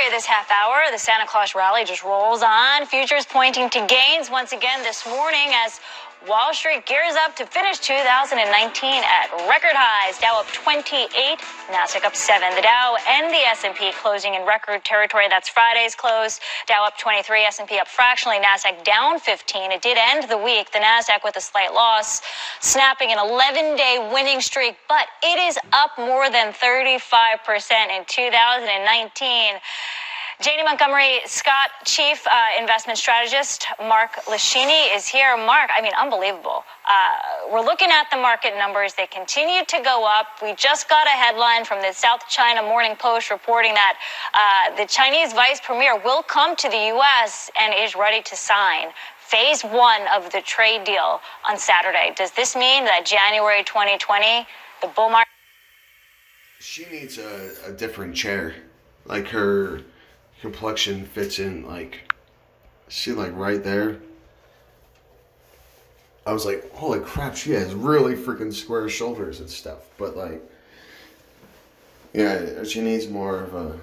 story this half hour. The Santa Claus rally just rolls on. Futures pointing to gains once again this morning as Wall Street gears up to finish 2019 at record highs. Dow up 28, Nasdaq up 7. The Dow and the S&P closing in record territory. That's Friday's close. Dow up 23, S&P up fractionally, Nasdaq down 15. It did end the week, the Nasdaq with a slight loss, snapping an 11-day winning streak, but it is up more than 35% in 2019. Janie Montgomery Scott, Chief Investment Strategist, Mark Lashini is here. Mark, unbelievable. We're looking at the market numbers. They continue to go up. We just got a headline from the South China Morning Post reporting that the Chinese vice premier will come to the U.S. and is ready to sign phase one of the trade deal on Saturday. Does this mean that January 2020, the bull market? She needs a different chair. Like her complexion fits in, right there. I was like, holy crap, she has really freaking square shoulders and stuff. But she needs more of a,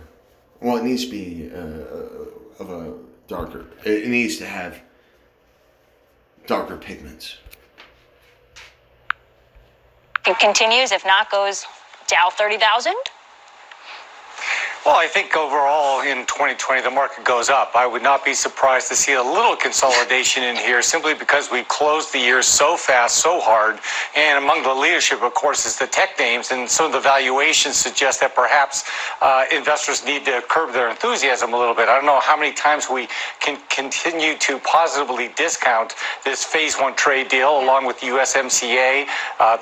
it needs to be of a darker, it needs to have darker pigments. It continues, if not goes Dow 30,000. Well, I think overall in 2020, the market goes up. I would not be surprised to see a little consolidation in here simply because we closed the year so fast, so hard. And among the leadership, of course, is the tech names. And some of the valuations suggest that perhaps investors need to curb their enthusiasm a little bit. I don't know how many times we can continue to positively discount this phase one trade deal along with USMCA,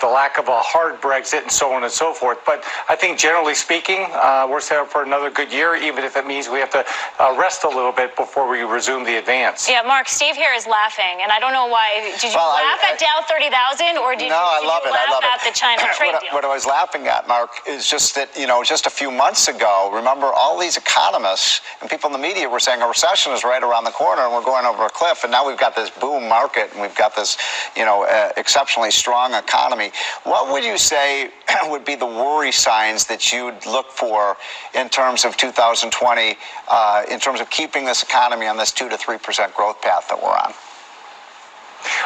the lack of a hard Brexit and so on and so forth. But I think generally speaking, we're set up for another good year, even if it means we have to rest a little bit before we resume the advance. Yeah, Mark, Steve here is laughing, and I don't know why. Did you laugh at Dow 30,000, or did you laugh at the China trade deal? What I was laughing at, Mark, is just that, just a few months ago, remember all these economists and people in the media were saying a recession is right around the corner and we're going over a cliff, and now we've got this boom market and we've got this, exceptionally strong economy. What would you say would be the worry signs that you'd look for in terms of 2020, in terms of keeping this economy on this 2 to 3% growth path that we're on?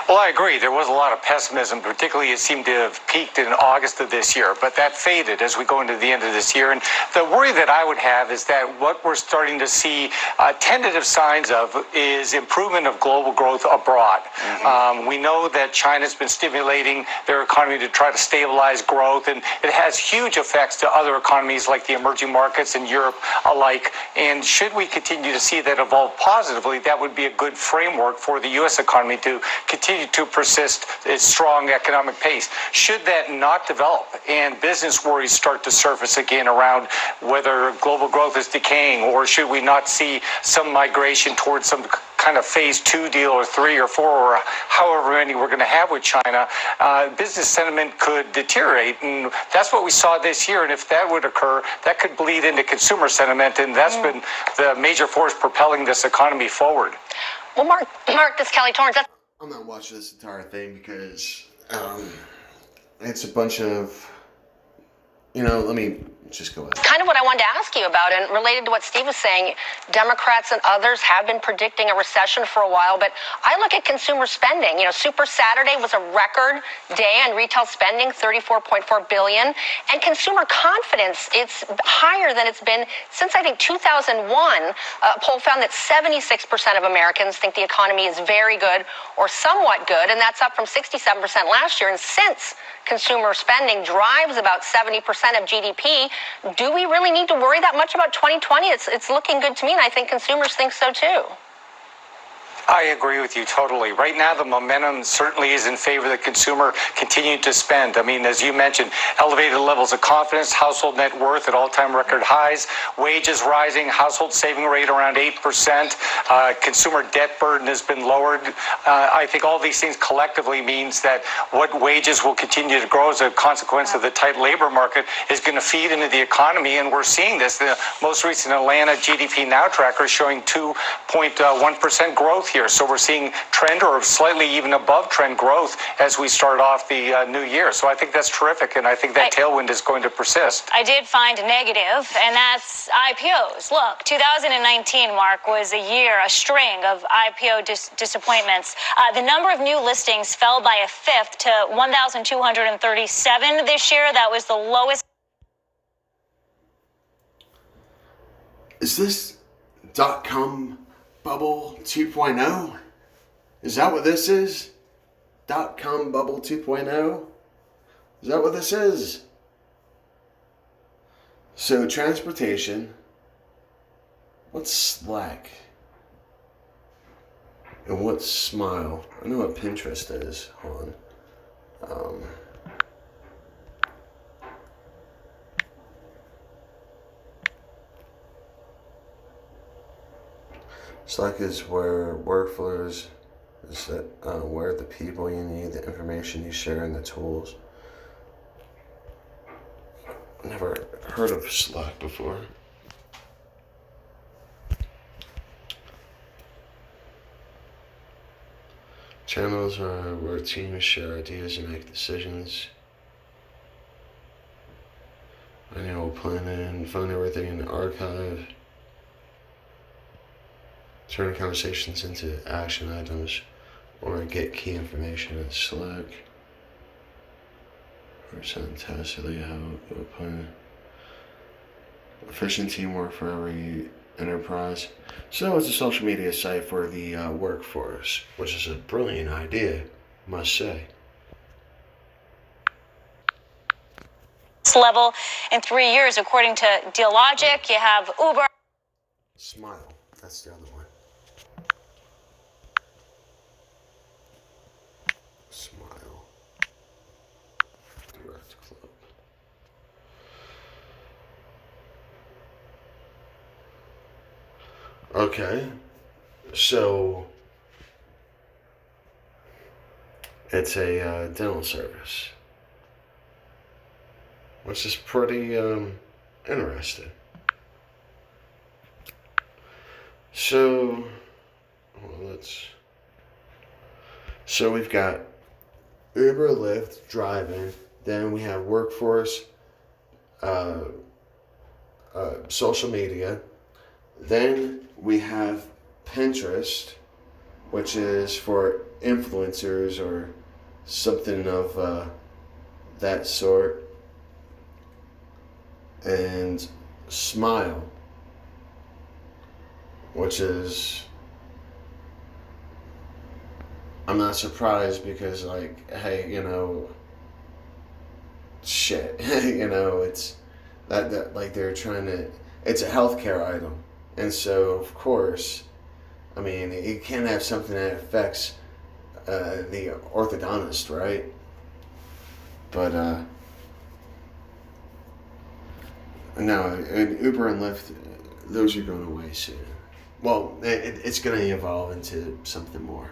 Well, I agree. There was a lot of pessimism, particularly it seemed to have peaked in August of this year, but that faded as we go into the end of this year. And the worry that I would have is that what we're starting to see tentative signs of is improvement of global growth abroad. Mm-hmm. We know that China's been stimulating their economy to try to stabilize growth, and it has huge effects to other economies like the emerging markets and Europe alike. And should we continue to see that evolve positively, that would be a good framework for the U.S. economy to continue to persist its strong economic pace. Should that not develop and business worries start to surface again around whether global growth is decaying, or should we not see some migration towards some kind of phase 2 deal or 3 or 4 or however many we're going to have with China, business sentiment could deteriorate. And that's what we saw this year. And if that would occur, that could bleed into consumer sentiment. And that's been the major force propelling this economy forward. Well, Mark, this is Kelly Torrance. I'm not watching this entire thing because it's a bunch of, let me just go ahead. Kind of what I wanted to ask you about, and related to what Steve was saying, Democrats and others have been predicting a recession for a while, but I look at consumer spending. Super Saturday was a record day on retail spending, $34.4 billion, and consumer confidence, it's higher than it's been since, I think, 2001. A poll found that 76% of Americans think the economy is very good or somewhat good, and that's up from 67% last year. And since consumer spending drives about 70% of GDP, do we really need to worry that much about 2020? It's looking good to me, and I think consumers think so too. I agree with you totally. Right now, the momentum certainly is in favor of the consumer continuing to spend. As you mentioned, elevated levels of confidence, household net worth at all-time record highs, wages rising, household saving rate around 8%, consumer debt burden has been lowered. I think all these things collectively means that what wages will continue to grow as a consequence of the tight labor market is going to feed into the economy, and we're seeing this. The most recent Atlanta GDP Now tracker is showing 2.1% growth here year. So we're seeing trend or slightly even above trend growth as we start off the new year. So I think that's terrific, and I think that tailwind is going to persist. I did find a negative, and that's IPOs. Look, 2019, Mark, was a string of IPO disappointments. The number of new listings fell by a fifth to 1,237 this year. That was the lowest. Is this .com bubble 2.0? Is that what this is? .com bubble 2.0? Is that what this is? So transportation. What's Slack? And what's Smile? I know what Pinterest is. Hold on. Slack is where workflows is that where the people you need, the information you share, and the tools. Never heard of Slack before. Channels are where teams share ideas and make decisions. Annual planning, find everything in the archive. Turn conversations into action items or get key information in Slack. Or send tacitly how to plan. Efficient teamwork for every enterprise. So it's a social media site for the workforce, which is a brilliant idea, must say. Level in 3 years, according to Dealogic. You have Uber. Smile. That's the other one. Smile. Direct Club. Okay. So it's a dental service, which is pretty interesting. So, so we've got Uber, Lyft, driving. Then we have workforce, social media. Then we have Pinterest, which is for influencers or something of that sort. And Smile, which is, I'm not surprised because, like, hey, shit, it's that like they're trying to, it's a healthcare item. And so, of course, I mean, you can't have something that affects the orthodontist, right? But, no, Uber and Lyft, those are going away soon. Well, it's going to evolve into something more.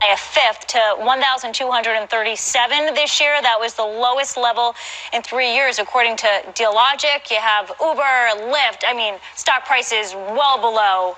A fifth to 1,237 this year. That was the lowest level in 3 years, according to Dealogic. You have Uber, Lyft. I mean, stock prices well below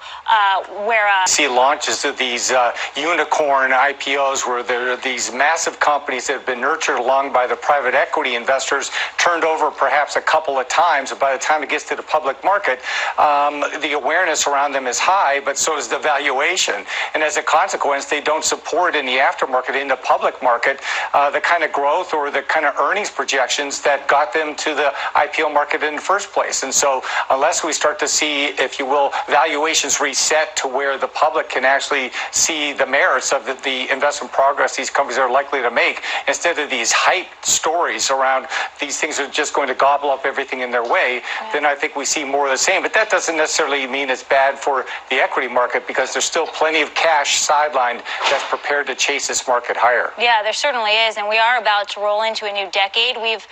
where... See launches of these unicorn IPOs where there are these massive companies that have been nurtured along by the private equity investors, turned over perhaps a couple of times, and by the time it gets to the public market, the awareness around them is high, but so is the valuation. And as a consequence, they don't support in the aftermarket, in the public market, the kind of growth or the kind of earnings projections that got them to the IPO market in the first place. And so unless we start to see, if you will, valuations reset to where the public can actually see the merits of the investment progress these companies are likely to make, instead of these hype stories around these things are just going to gobble up everything in their way, then I think we see more of the same. But that doesn't necessarily mean it's bad for the equity market, because there's still plenty of cash sidelined that's prepared to chase this market higher. Yeah, there certainly is, and we are about to roll into a new decade. We've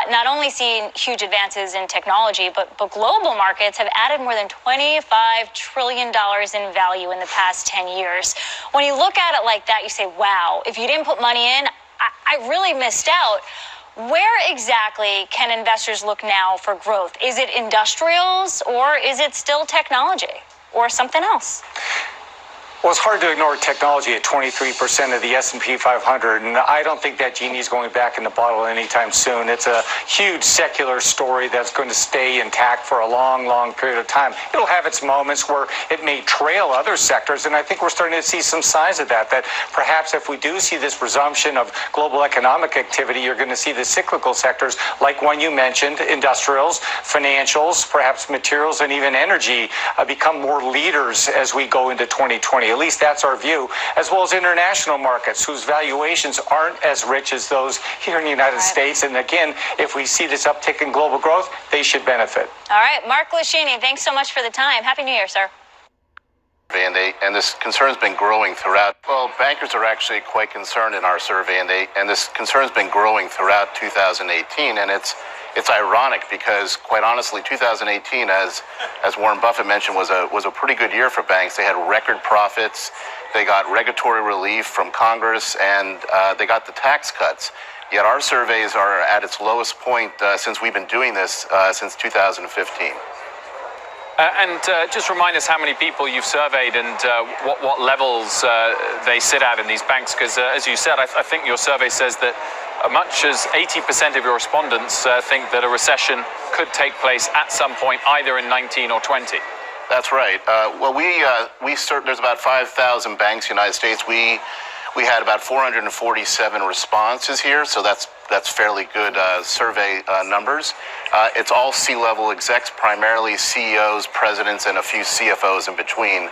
not only seen huge advances in technology, but global markets have added more than $25 trillion in value in the past 10 years. When you look at it like that, you say, wow, if you didn't put money in, I really missed out. Where exactly can investors look now for growth? Is it industrials or is it still technology? or something else? Well, it's hard to ignore technology at 23% of the S&P 500, and I don't think that genie's going back in the bottle anytime soon. It's a huge secular story that's going to stay intact for a long, long period of time. It'll have its moments where it may trail other sectors, and I think we're starting to see some signs of that perhaps if we do see this resumption of global economic activity, you're going to see the cyclical sectors, like one you mentioned, industrials, financials, perhaps materials, and even energy, become more leaders as we go into 2020. At least that's our view, as well as international markets whose valuations aren't as rich as those here in the United States. And again, if we see this uptick in global growth, they should benefit. All right, Mark Lashini, thanks so much for the time. Happy New Year, sir. And this concern's been growing throughout. Well, bankers are actually quite concerned in our survey, and this concern's been growing throughout 2018. And it's ironic because, quite honestly, 2018, as Warren Buffett mentioned, was a pretty good year for banks. They had record profits, they got regulatory relief from Congress, and they got the tax cuts. Yet our surveys are at its lowest point since we've been doing this since 2015. Just remind us how many people you've surveyed and what levels they sit at in these banks, because as you said, I think your survey says that as much as 80% of your respondents think that a recession could take place at some point, either in 19 or 20. That's right. There's about 5,000 banks in the United States. We had about 447 responses here, so that's fairly good survey numbers. It's all C-level execs, primarily CEOs, presidents, and a few CFOs in between.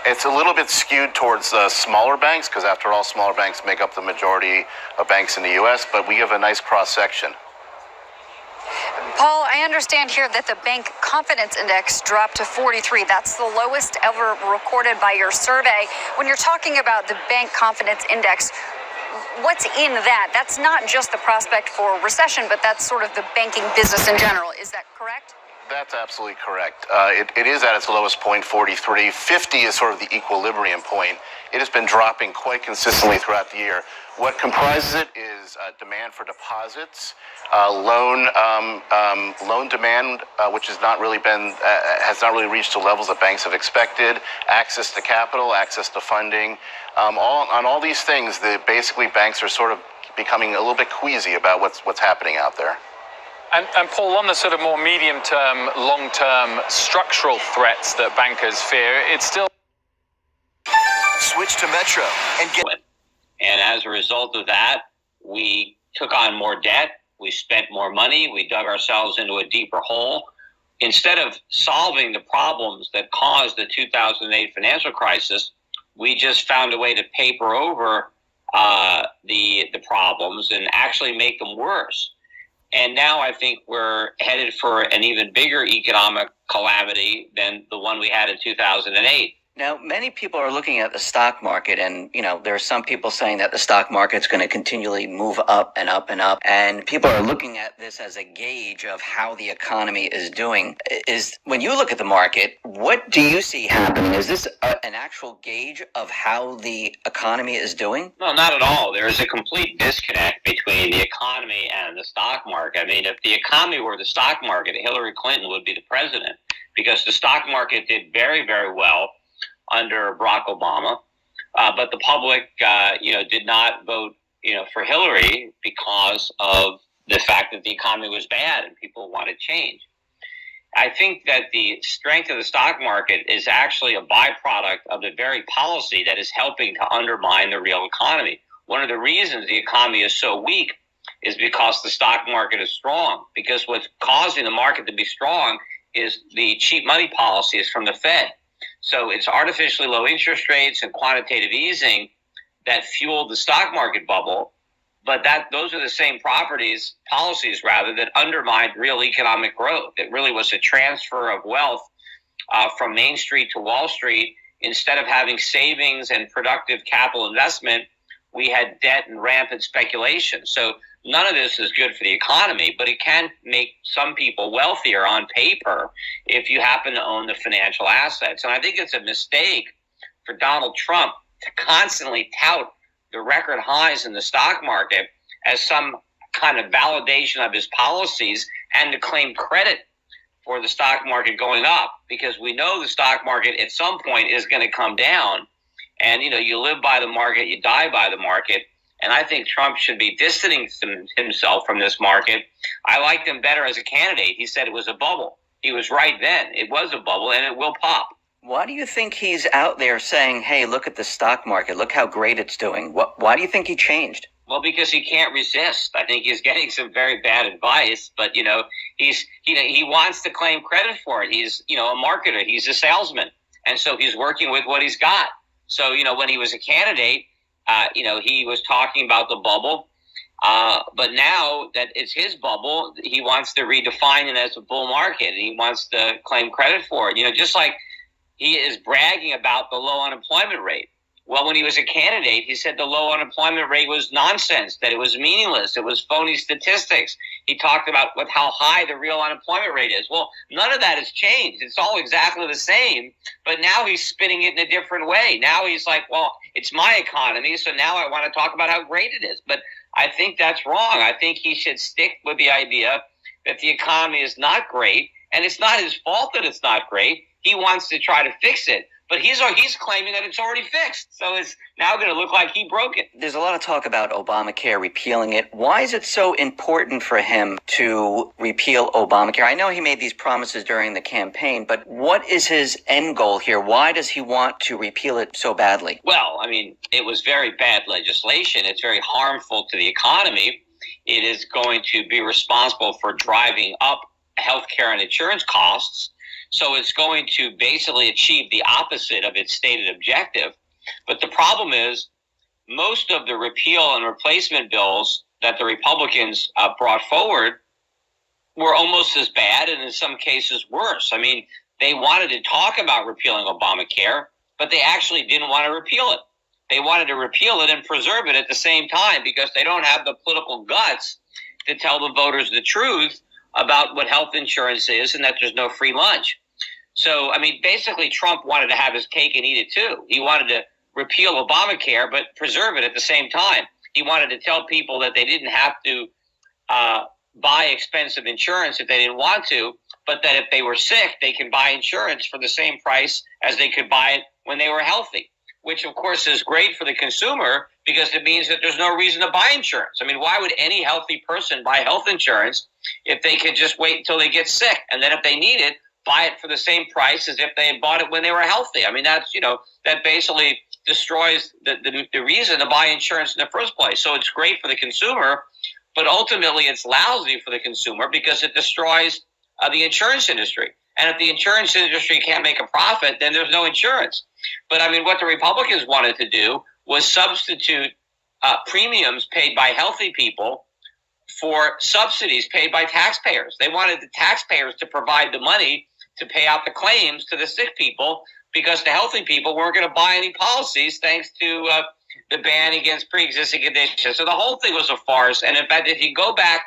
It's a little bit skewed towards smaller banks, because after all, smaller banks make up the majority of banks in the U.S., but we have a nice cross-section. Paul, I understand here that the Bank Confidence Index dropped to 43. That's the lowest ever recorded by your survey. When you're talking about the Bank Confidence Index, what's in that? That's not just the prospect for recession, but that's sort of the banking business in general. Is that correct? That's absolutely correct. It is at its lowest point, 43. 50 is sort of the equilibrium point. It has been dropping quite consistently throughout the year. What comprises it is demand for deposits, loan demand, which has not really reached the levels that banks have expected, access to capital, access to funding. On all these things, basically banks are sort of becoming a little bit queasy about what's happening out there. And Paul, on the sort of more medium-term, long-term structural threats that bankers fear, it's still... Switch to Metro and get... And as a result of that, we took on more debt, we spent more money, we dug ourselves into a deeper hole. Instead of solving the problems that caused the 2008 financial crisis, we just found a way to paper over the problems and actually make them worse. And now I think we're headed for an even bigger economic calamity than the one we had in 2008. Now, many people are looking at the stock market, and, there are some people saying that the stock market's going to continually move up and up and up. And people are looking at this as a gauge of how the economy is doing. When you look at the market, what do you see happening? Is this an actual gauge of how the economy is doing? No, not at all. There is a complete disconnect between the economy and the stock market. I mean, if the economy were the stock market, Hillary Clinton would be the president, because the stock market did very, very well under Barack Obama, but the public, did not vote, for Hillary because of the fact that the economy was bad and people wanted change. I think that the strength of the stock market is actually a byproduct of the very policy that is helping to undermine the real economy. One of the reasons the economy is so weak is because the stock market is strong, because what's causing the market to be strong is the cheap money policies from the Fed. So it's artificially low interest rates and quantitative easing that fueled the stock market bubble, but those are the same policies that undermined real economic growth. It really was a transfer of wealth from Main Street to Wall Street. Instead of having savings and productive capital investment, we had debt and rampant speculation. So none of this is good for the economy, but it can make some people wealthier on paper if you happen to own the financial assets. And I think it's a mistake for Donald Trump to constantly tout the record highs in the stock market as some kind of validation of his policies and to claim credit for the stock market going up, because we know the stock market at some point is going to come down. And, you live by the market, you die by the market. And I think Trump should be distancing himself from this market. I liked him better as a candidate. He said it was a bubble. He was right then. It was a bubble, and it will pop. Why do you think he's out there saying, hey, look at the stock market, look how great it's doing? Why do you think he changed? Well, because he can't resist. I think he's getting some very bad advice, but he wants to claim credit for it. He's a marketer. He's a salesman, and so he's working with what he's got. So when he was a candidate, he was talking about the bubble, but now that it's his bubble, he wants to redefine it as a bull market, and he wants to claim credit for it. Just like he is bragging about the low unemployment rate. Well, when he was a candidate, he said the low unemployment rate was nonsense, that it was meaningless, it was phony statistics. He talked about how high the real unemployment rate is. Well, none of that has changed. It's all exactly the same, but now he's spinning it in a different way. Now he's like, well, it's my economy, so now I want to talk about how great it is. But I think that's wrong. I think he should stick with the idea that the economy is not great, and it's not his fault that it's not great. He wants to try to fix it. But he's claiming that it's already fixed. So it's now going to look like he broke it. There's a lot of talk about Obamacare, repealing it. Why is it so important for him to repeal Obamacare? I know he made these promises during the campaign, but what is his end goal here? Why does he want to repeal it so badly? Well, it was very bad legislation. It's very harmful to the economy. It is going to be responsible for driving up healthcare and insurance costs. So it's going to basically achieve the opposite of its stated objective. But the problem is most of the repeal and replacement bills that the Republicans brought forward were almost as bad, and in some cases worse. They wanted to talk about repealing Obamacare, but they actually didn't want to repeal it. They wanted to repeal it and preserve it at the same time because they don't have the political guts to tell the voters the truth about what health insurance is and that there's no free lunch. So, basically Trump wanted to have his cake and eat it too. He wanted to repeal Obamacare, but preserve it at the same time. He wanted to tell people that they didn't have to buy expensive insurance if they didn't want to, but that if they were sick, they can buy insurance for the same price as they could buy it when they were healthy, which of course is great for the consumer because it means that there's no reason to buy insurance. Why would any healthy person buy health insurance if they could just wait until they get sick? And then if they need it, buy it for the same price as if they had bought it when they were healthy. That's, that basically destroys the reason to buy insurance in the first place. So it's great for the consumer, but ultimately it's lousy for the consumer because it destroys the insurance industry. And if the insurance industry can't make a profit, then there's no insurance. But what the Republicans wanted to do was substitute premiums paid by healthy people for subsidies paid by taxpayers. They wanted the taxpayers to provide the money to pay out the claims to the sick people because the healthy people weren't going to buy any policies thanks to the ban against pre-existing conditions. So the whole thing was a farce. And in fact, if you go back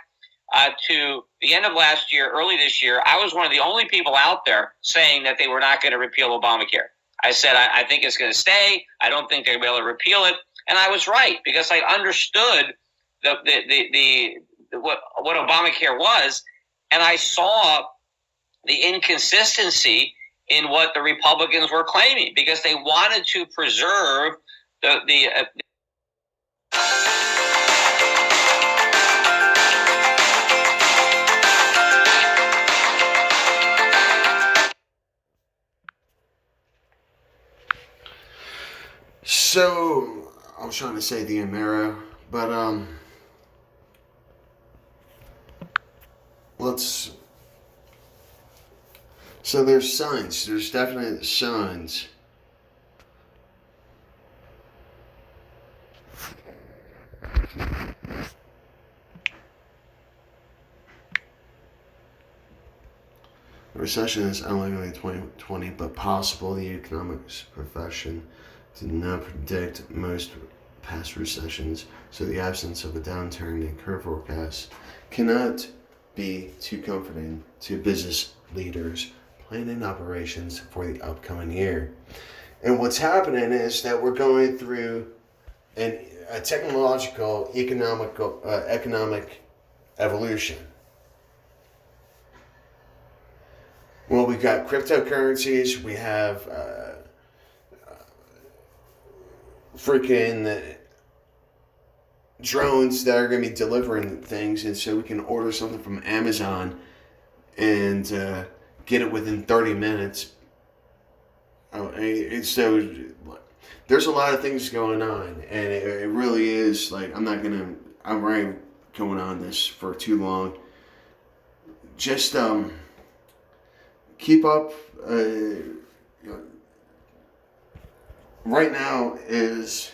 to the end of last year, early this year, I was one of the only people out there saying that they were not going to repeal Obamacare. I said, I think it's going to stay. I don't think they're going to be able to repeal it. And I was right because I understood what Obamacare was, and I saw the inconsistency in what the Republicans were claiming because they wanted to preserve the So I was trying to say the Amero, but let's. So there's signs. There's definite signs. The recession is unlikely in 2020, but possible. The economics profession did not predict most past recessions, so the absence of a downturn in current forecasts cannot be too comforting to business leaders planning operations for the upcoming year. And what's happening is that we're going through a technological, economic evolution. Well, we've got cryptocurrencies. We have freaking drones that are going to be delivering things, and so we can order something from Amazon and get it within 30 minutes. So there's a lot of things going on, and it really is like I'm already going on this for too long. Just keep up. Right now is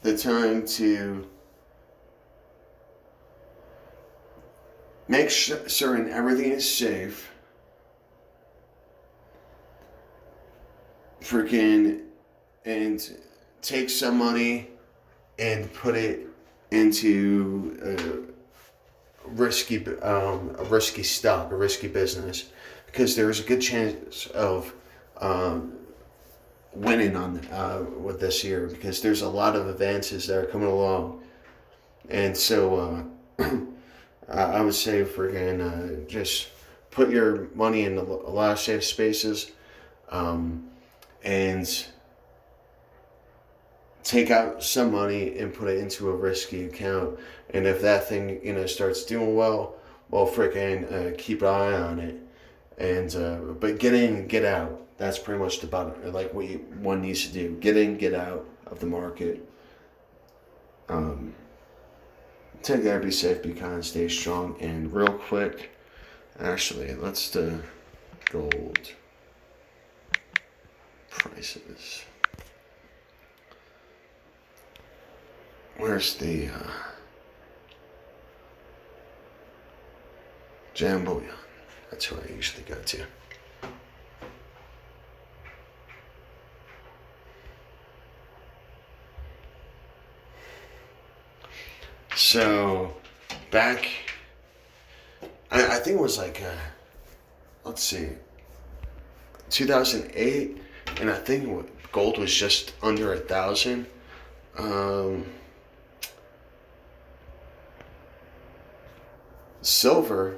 the time to make certain everything is safe. Freaking, and take some money and put it into a risky stock, a risky business, because there's a good chance of winning on with this year, because there's a lot of advances that are coming along, and so I would say freaking just put your money in a lot of safe spaces, and take out some money and put it into a risky account. And if that thing starts doing well, freaking keep an eye on it. And but get in, get out. That's pretty much about like what one needs to do. Get in, get out of the market. Take care, be safe, be kind, stay strong. And real quick, actually, let's do gold prices. Where's the Jam Bullion? That's who I usually go to. So, back, I think it was like, let's see, 2008, and I think gold was just under 1,000. Silver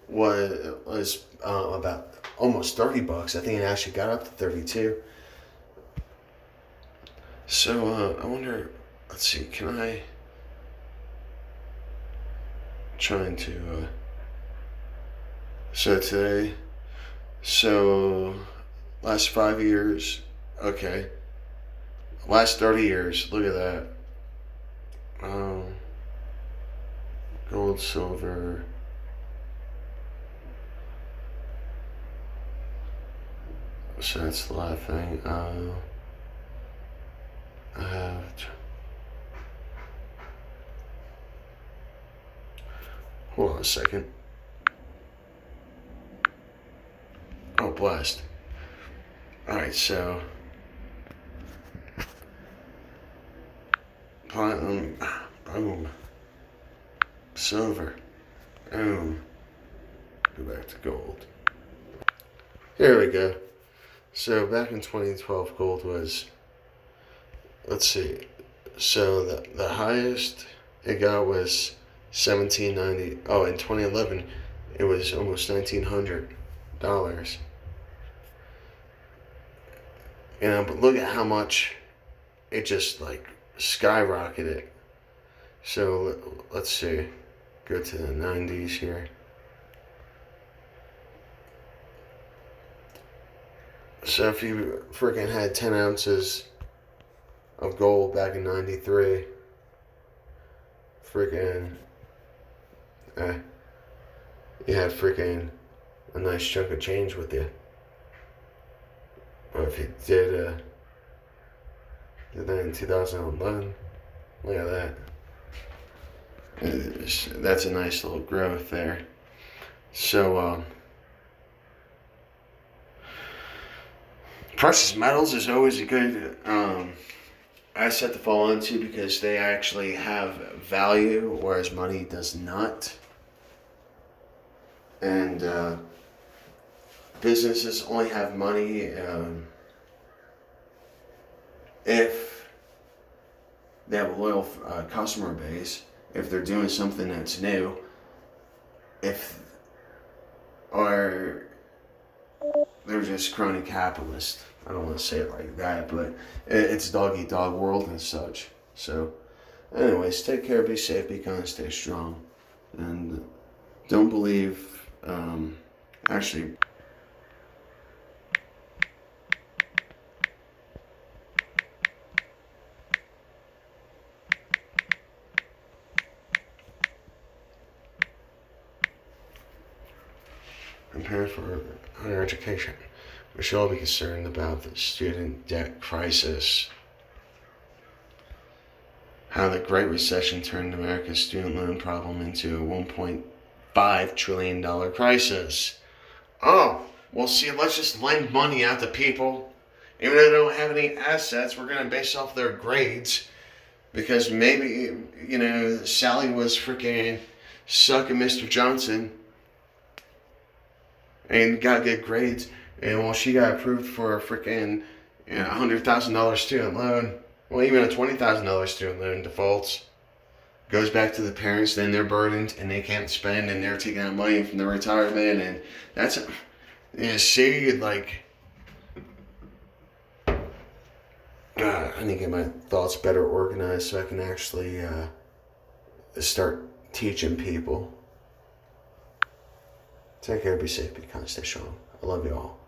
was about almost $30. I think it actually got up to 32. So I wonder. Let's see. Can I? Trying to. So today. So last 5 years. Okay. Last 30 years. Look at that. Gold, silver. So that's the last thing. I have. Hold on a second. Oh, blast. Alright, so. Platinum. Boom. Silver. Boom. Go back to gold. Here we go. So back in 2012, gold was, let's see, so the highest it got was $1,790. Oh, in 2011, it was almost $1,900. But look at how much it just like skyrocketed. So let's see, go to the 90s here. So if you freaking had 10 ounces of gold back in 93, freaking, you had freaking a nice chunk of change with you. Or if you did that in 2011, look at that. That's a nice little growth there. So, precious metals is always a good asset to fall into, because they actually have value, whereas money does not. And businesses only have money if they have a loyal customer base, if they're doing something that's new, they're just crony capitalists. I don't want to say it like that, but it's dog eat dog world and such. So, anyways, take care, be safe, be kind, stay strong, and don't believe. Actually. Prepare for higher education. We should all be concerned about the student debt crisis. How the Great Recession turned America's student loan problem into a $1.5 trillion crisis. Oh, well, see, let's just lend money out to people. Even though they don't have any assets, we're going to base off their grades. Because maybe, Sally was freaking sucking Mr. Johnson and got good grades, and well, she got approved for a freaking $100,000 student loan. Well, even a $20,000 student loan defaults, goes back to the parents. Then they're burdened and they can't spend, and they're taking out money from their retirement, and that's see, like, I need to get my thoughts better organized so I can actually start teaching people. Take care, be safe, be kind, stay strong. I love you all.